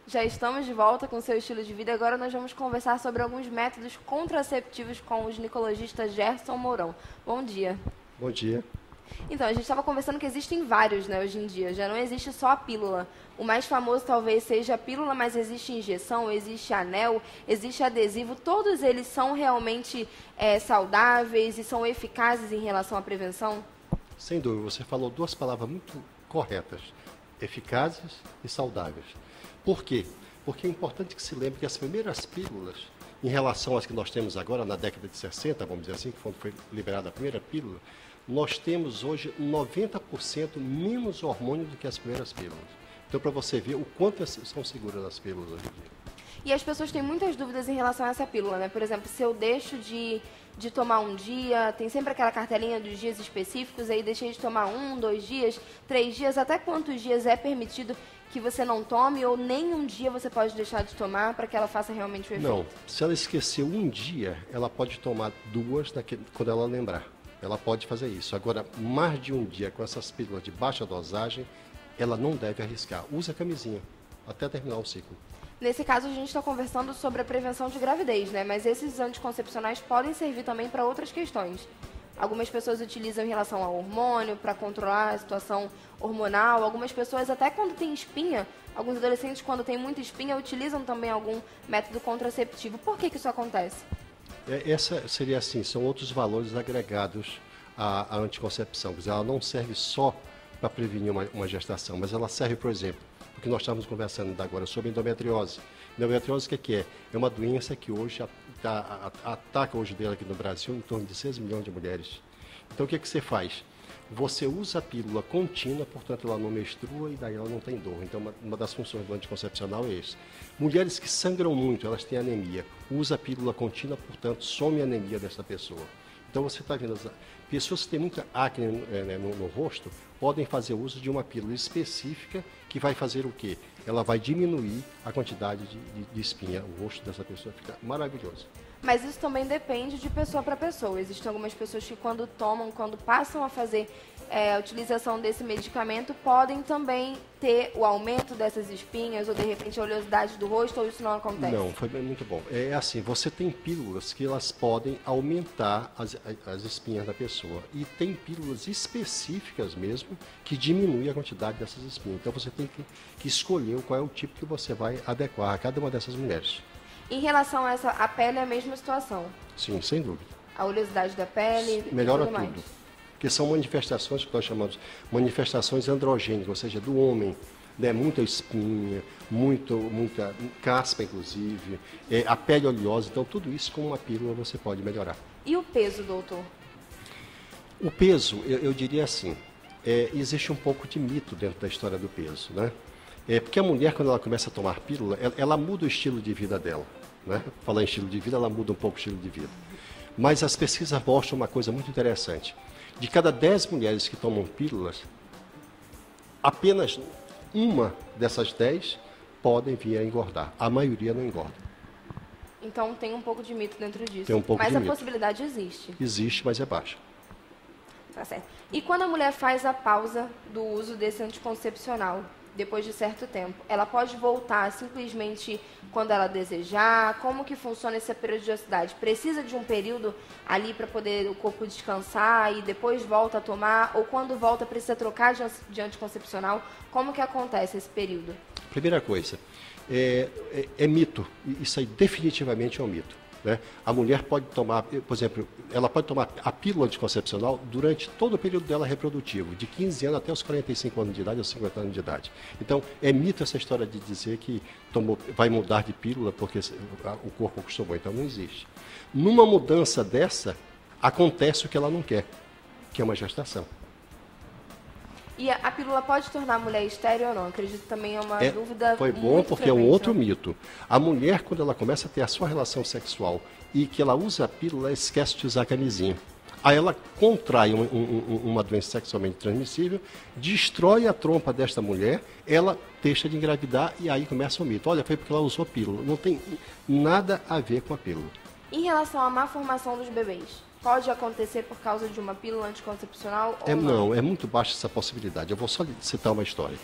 Já estamos de volta com o seu estilo de vida. Agora nós vamos conversar sobre alguns métodos contraceptivos com o ginecologista Gerson Mourão. Bom dia. Bom dia. Então, a gente estava conversando que existem vários, né, hoje em dia. Já não existe só a pílula. O mais famoso talvez seja a pílula, mas existe injeção, existe anel, existe adesivo. Todos eles são realmente saudáveis e são eficazes em relação à prevenção? Sem dúvida, você falou duas palavras muito corretas. Eficazes e saudáveis. Por quê? Porque é importante que se lembre que as primeiras pílulas, em relação às que nós temos agora, na década de 60, vamos dizer assim, quando foi liberada a primeira pílula, nós temos hoje 90% menos hormônio do que as primeiras pílulas. Então, para você ver o quanto são seguras as pílulas hoje em dia. E as pessoas têm muitas dúvidas em relação a essa pílula, né? Por exemplo, se eu deixo de tomar um dia, tem sempre aquela cartelinha dos dias específicos, aí deixei de tomar 1, 2 dias, 3 dias, até quantos dias é permitido que você não tome, ou nem um dia você pode deixar de tomar para que ela faça realmente o efeito? Não, se ela esqueceu um dia, ela pode tomar 2 quando ela lembrar. Ela pode fazer isso. Agora, mais de um dia com essas pílulas de baixa dosagem, ela não deve arriscar. Use a camisinha até terminar o ciclo. Nesse caso, a gente está conversando sobre a prevenção de gravidez, né? Mas esses anticoncepcionais podem servir também para outras questões. Algumas pessoas utilizam em relação ao hormônio, para controlar a situação hormonal. Algumas pessoas, até quando tem espinha, alguns adolescentes, quando tem muita espinha, utilizam também algum método contraceptivo. Por que isso acontece? Essa seria assim, são outros valores agregados à anticoncepção. Quer dizer, ela não serve só para prevenir uma gestação, mas ela serve, por exemplo, porque nós estávamos conversando agora sobre endometriose. Endometriose, o que é? É uma doença que hoje ataca hoje dela aqui no Brasil em torno de 6 milhões de mulheres. Então, o que você faz? Você usa a pílula contínua, portanto, ela não menstrua e daí ela não tem dor. Então, uma das funções do anticoncepcional é isso. Mulheres que sangram muito, elas têm anemia. Usa a pílula contínua, portanto, some a anemia dessa pessoa. Então, você está vendo, as pessoas que têm muita acne no rosto podem fazer uso de uma pílula específica que vai fazer o quê? Ela vai diminuir a quantidade de espinha. O rosto dessa pessoa fica maravilhoso. Mas isso também depende de pessoa para pessoa. Existem algumas pessoas que quando passam a fazer a utilização desse medicamento, podem também ter o aumento dessas espinhas ou, de repente, a oleosidade do rosto, ou isso não acontece? Não, foi muito bom. É assim, você tem pílulas que elas podem aumentar as espinhas da pessoa. E tem pílulas específicas mesmo que diminuem a quantidade dessas espinhas. Então, você tem que escolher qual é o tipo que você vai adequar a cada uma dessas mulheres. Em relação a pele, é a mesma situação? Sim, sem dúvida. A oleosidade da pele melhora e tudo mais. tudo. Porque são manifestações que nós chamamos manifestações androgênicas, ou seja, do homem, né? Muita espinha, muita caspa, inclusive, a pele oleosa. Então, tudo isso com uma pílula você pode melhorar. E o peso, doutor? O peso, eu diria assim, existe um pouco de mito dentro da história do peso, né? Porque a mulher, quando ela começa a tomar pílula, ela muda o estilo de vida dela, né? Falar em estilo de vida, ela muda um pouco o estilo de vida. Mas as pesquisas mostram uma coisa muito interessante. De cada 10 mulheres que tomam pílulas, apenas uma dessas 10 podem vir a engordar. A maioria não engorda. Então tem um pouco de mito dentro disso. Tem um pouco de mito. mito. Mas a possibilidade existe. Existe, mas é baixa. Tá certo. E quando a mulher faz a pausa do uso desse anticoncepcional, depois de certo tempo, ela pode voltar simplesmente quando ela desejar? Como que funciona essa periodicidade? Precisa de um período ali para poder o corpo descansar e depois volta a tomar? Ou quando volta precisa trocar de anticoncepcional? Como que acontece esse período? Primeira coisa, é mito. Isso aí definitivamente é um mito. Né? A mulher pode tomar, por exemplo, ela pode tomar a pílula anticoncepcional durante todo o período dela reprodutivo, de 15 anos até os 45 anos de idade ou 50 anos de idade. Então, é mito essa história de dizer que vai mudar de pílula porque o corpo acostumou. Então, não existe. Numa mudança dessa, acontece o que ela não quer, que é uma gestação. E a pílula pode tornar a mulher estéril ou não? Acredito que também é uma dúvida Foi bom muito porque é um outro né? mito. A mulher, quando ela começa a ter a sua relação sexual e que ela usa a pílula, ela esquece de usar a camisinha. Aí ela contrai uma doença sexualmente transmissível, destrói a trompa desta mulher, ela deixa de engravidar e aí começa o mito. Olha, foi porque ela usou pílula. Não tem nada a ver com a pílula. Em relação à má formação dos bebês, pode acontecer por causa de uma pílula anticoncepcional ou não? Não, é muito baixa essa possibilidade. Eu vou só citar uma história.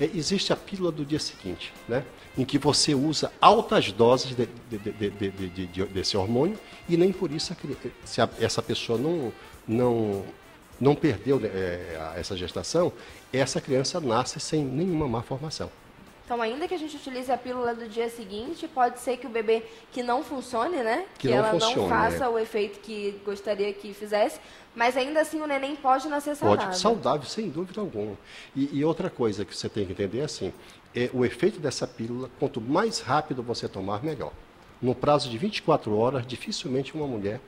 Existe a pílula do dia seguinte, né, em que você usa altas doses desse hormônio e nem por isso, se essa pessoa não perdeu essa gestação, essa criança nasce sem nenhuma má formação. Então, ainda que a gente utilize a pílula do dia seguinte, pode ser que o bebê que não funcione, né? Que ela não faça o efeito que gostaria que fizesse, mas ainda assim o neném pode nascer saudável. Pode, saudável, sem dúvida alguma. E outra coisa que você tem que entender é assim, o efeito dessa pílula, quanto mais rápido você tomar, melhor. No prazo de 24 horas, dificilmente uma mulher,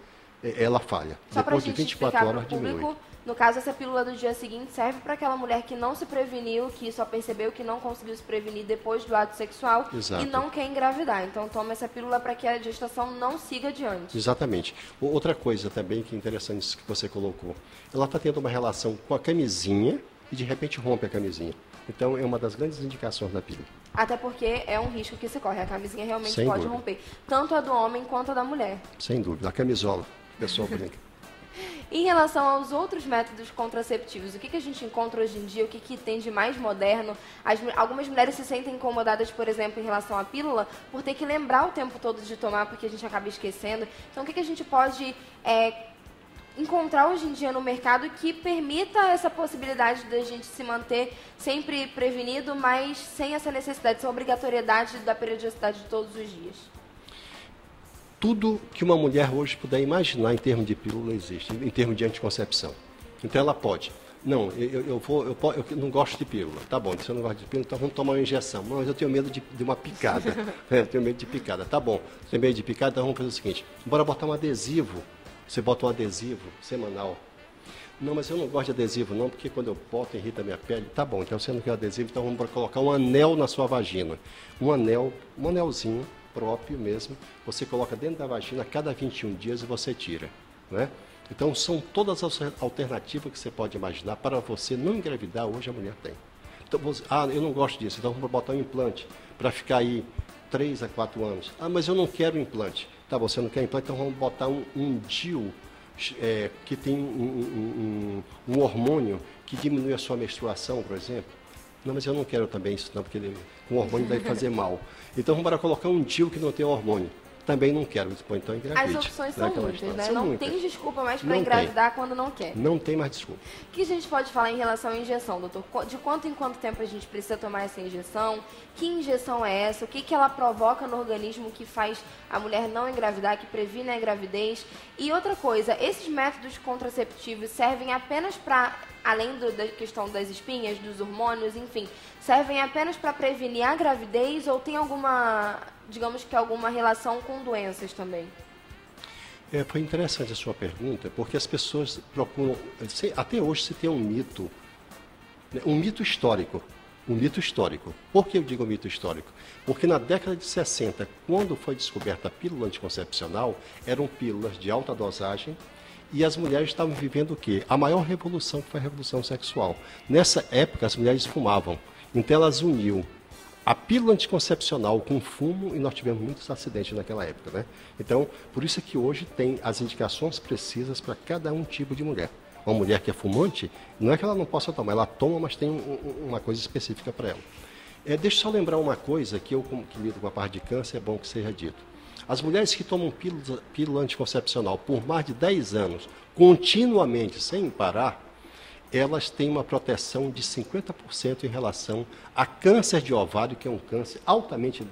ela falha. Só depois de 24 horas, diminui. No caso, essa pílula do dia seguinte serve para aquela mulher que não se preveniu, que só percebeu que não conseguiu se prevenir depois do ato sexual. Exato. E não quer engravidar. Então, toma essa pílula para que a gestação não siga adiante. Exatamente. Outra coisa também que é interessante isso que você colocou. Ela está tendo uma relação com a camisinha e de repente rompe a camisinha. Então, é uma das grandes indicações da pílula. Até porque é um risco que se corre. A camisinha realmente pode romper. Tanto a do homem quanto a da mulher. Sem dúvida. A camisola. O pessoal brinca. Em relação aos outros métodos contraceptivos, o que a gente encontra hoje em dia, o que tem de mais moderno? Algumas mulheres se sentem incomodadas, por exemplo, em relação à pílula, por ter que lembrar o tempo todo de tomar, porque a gente acaba esquecendo. Então, o que a gente pode encontrar hoje em dia no mercado que permita essa possibilidade da gente se manter sempre prevenido, mas sem essa necessidade, essa obrigatoriedade da periodicidade de todos os dias? Tudo que uma mulher hoje puder imaginar em termos de pílula existe, em termos de anticoncepção. Então ela pode. Não, eu não gosto de pílula. Tá bom, se eu não gosto de pílula, então vamos tomar uma injeção. Mas eu tenho medo de uma picada. Eu tenho medo de picada. Tá bom, tem medo de picada, então vamos fazer o seguinte. Bora botar um adesivo. Você bota um adesivo semanal. Não, mas eu não gosto de adesivo não, porque quando eu boto irrita a minha pele. Tá bom, então você não quer adesivo, então vamos colocar um anel na sua vagina. Um anelzinho próprio mesmo, você coloca dentro da vagina a cada 21 dias e você tira, né? Então são todas as alternativas que você pode imaginar para você não engravidar, hoje a mulher tem. Então, eu não gosto disso, então vamos botar um implante para ficar aí 3 a 4 anos. Ah, mas eu não quero implante. Tá, você não quer implante, então vamos botar um DIU que tem um hormônio que diminui a sua menstruação, por exemplo. Não, mas eu não quero também isso, não, porque com hormônio deve fazer mal. Então, vamos para colocar um DIU que não tem hormônio. Também não quero. Então, engravide. As opções são muitas, né? Não tem desculpa mais para engravidar quando não quer. Não tem mais desculpa. O que a gente pode falar em relação à injeção, doutor? De quanto em quanto tempo a gente precisa tomar essa injeção? Que injeção é essa? O que ela provoca no organismo que faz a mulher não engravidar, que previne a gravidez? E outra coisa, esses métodos contraceptivos servem apenas para, além da questão das espinhas, dos hormônios, enfim, servem apenas para prevenir a gravidez ou tem alguma, digamos que alguma relação com doenças também? Foi interessante a sua pergunta, porque as pessoas procuram, até hoje se tem um mito histórico. Um mito histórico. Por que eu digo mito histórico? Porque na década de 60, quando foi descoberta a pílula anticoncepcional, eram pílulas de alta dosagem e as mulheres estavam vivendo o quê? A maior revolução, que foi a revolução sexual. Nessa época, as mulheres fumavam. Então, elas uniam a pílula anticoncepcional com fumo e nós tivemos muitos acidentes naquela época, né? Então, por isso é que hoje tem as indicações precisas para cada tipo de mulher. Uma mulher que é fumante, não é que ela não possa tomar, ela toma, mas tem uma coisa específica para ela. Deixa eu só lembrar uma coisa que eu, que lido com a parte de câncer, é bom que seja dito. As mulheres que tomam pílula anticoncepcional por mais de 10 anos, continuamente, sem parar, elas têm uma proteção de 50% em relação a câncer de ovário, que é um câncer altamente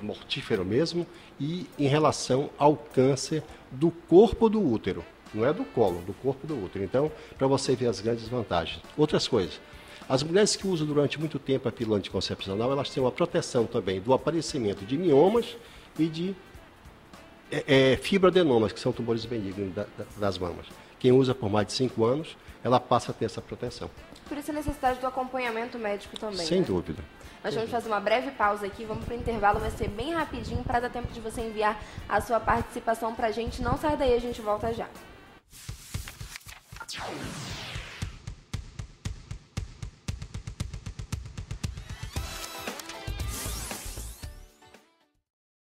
mortífero mesmo, e em relação ao câncer do corpo do útero. Não é do colo, do corpo do útero. Então, para você ver as grandes vantagens. Outras coisas. As mulheres que usam durante muito tempo a pílula anticoncepcional, elas têm uma proteção também do aparecimento de miomas e de fibroadenomas, que são tumores benignos das mamas. Quem usa por mais de 5 anos, ela passa a ter essa proteção. Por isso a necessidade do acompanhamento médico também. Sem né? dúvida. Nós vamos fazer uma breve pausa aqui, vamos para o intervalo, vai ser bem rapidinho para dar tempo de você enviar a sua participação para a gente. Não sai daí, a gente volta já.